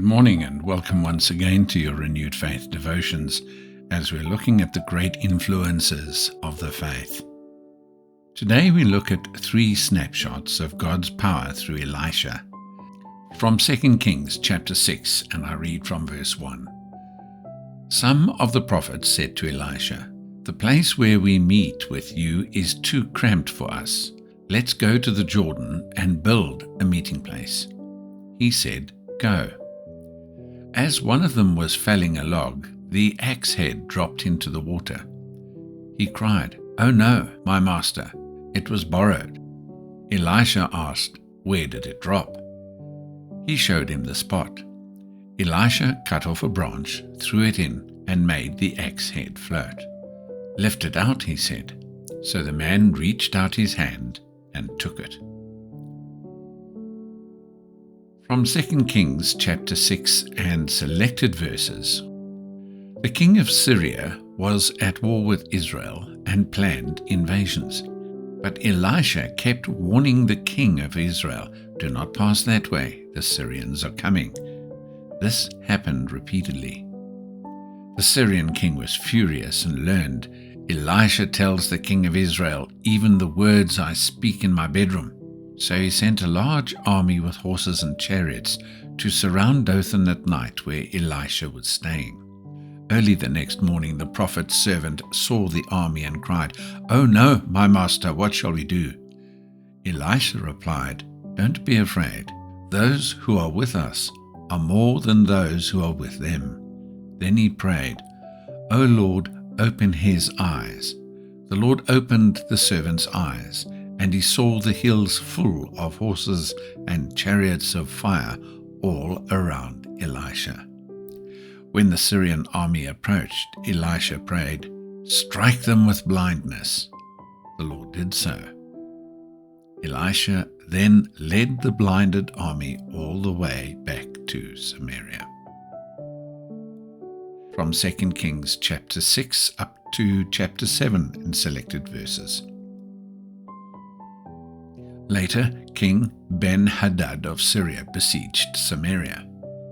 morning and welcome once again to your Renewed Faith Devotions as we're looking at the great influences of the faith. Today we look at 3 snapshots of God's power through Elisha. From 2 Kings chapter 6, and I read from verse 1. Some of the prophets said to Elisha, "The place where we meet with you is too cramped for us. Let's go to the Jordan and build a meeting place." He said, "Go." As one of them was felling a log, the axe head dropped into the water. He cried, "Oh no, my master, it was borrowed." Elisha asked, "Where did it drop?" He showed him the spot. Elisha cut off a branch, threw it in, and made the axe head float. "Lift it out," he said. So the man reached out his hand and took it. From 2 Kings chapter 6 and selected verses. The king of Syria was at war with Israel and planned invasions. But Elisha kept warning the king of Israel, "Do not pass that way, the Syrians are coming." This happened repeatedly. The Syrian king was furious and learned, "Elisha tells the king of Israel, even the words I speak in my bedroom." So he sent a large army with horses and chariots to surround Dothan at night where Elisha was staying. Early the next morning the prophet's servant saw the army and cried, "Oh no, my master, what shall we do?" Elisha replied, "Don't be afraid. Those who are with us are more than those who are with them." Then he prayed, "O Lord, open his eyes." The Lord opened the servant's eyes, and he saw the hills full of horses and chariots of fire all around Elisha. When the Syrian army approached, Elisha prayed, "Strike them with blindness." The Lord did so. Elisha then led the blinded army all the way back to Samaria. From 2 Kings chapter 6 up to chapter 7 in selected verses. Later, King Ben-Hadad of Syria besieged Samaria.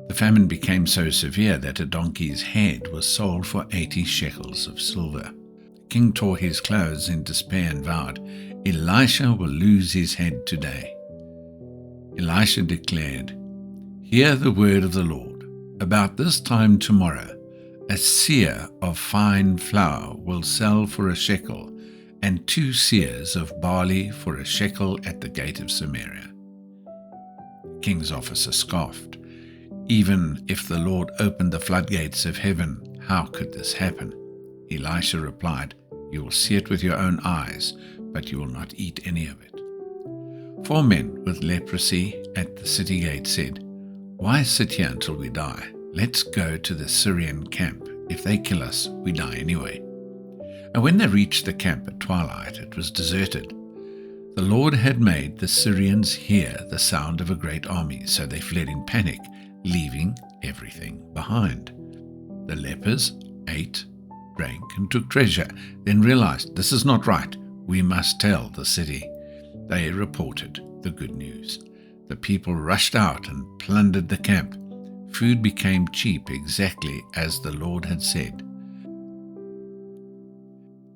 The famine became so severe that a donkey's head was sold for 80 shekels of silver. The king tore his clothes in despair and vowed, "Elisha will lose his head today." Elisha declared, "Hear the word of the Lord. About this time tomorrow, a seah of fine flour will sell for a shekel, and 2 seahs of barley for a shekel at the gate of Samaria." The king's officer scoffed. "Even if the Lord opened the floodgates of heaven, how could this happen?" Elisha replied, "You will see it with your own eyes, but you will not eat any of it." 4 men with leprosy at the city gate said, "Why sit here until we die? Let's go to the Syrian camp. If they kill us, we die anyway." And when they reached the camp at twilight, it was deserted. The Lord had made the Syrians hear the sound of a great army, so they fled in panic, leaving everything behind. The lepers ate, drank, and took treasure, then realized, "This is not right. We must tell the city." They reported the good news. The people rushed out and plundered the camp. Food became cheap, exactly as the Lord had said.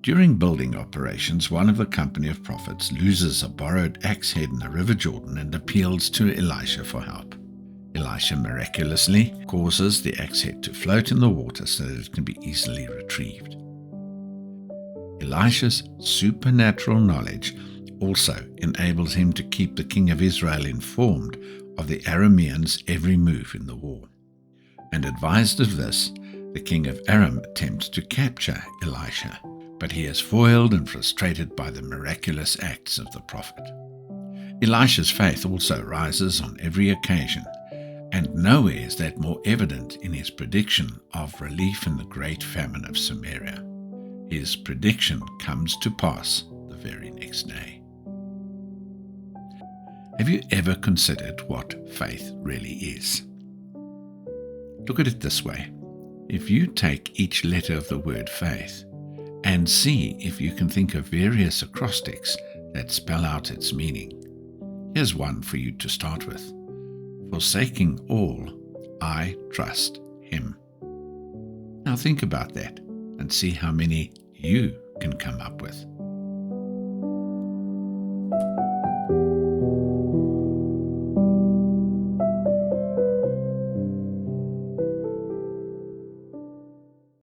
During building operations, one of the company of prophets loses a borrowed axe head in the river Jordan and appeals to Elisha for help. Elisha miraculously causes the axe head to float in the water so that it can be easily retrieved. Elisha's supernatural knowledge also enables him to keep the king of Israel informed of the Arameans' every move in the war. And advised of this, the king of Aram attempts to capture Elisha, but he is foiled and frustrated by the miraculous acts of the prophet. Elisha's faith also rises on every occasion, and nowhere is that more evident in his prediction of relief in the great famine of Samaria. His prediction comes to pass the very next day. Have you ever considered what faith really is? Look at it this way. If you take each letter of the word faith and see if you can think of various acrostics that spell out its meaning. Here's one for you to start with. Forsaking all, I trust him. Now think about that and see how many you can come up with.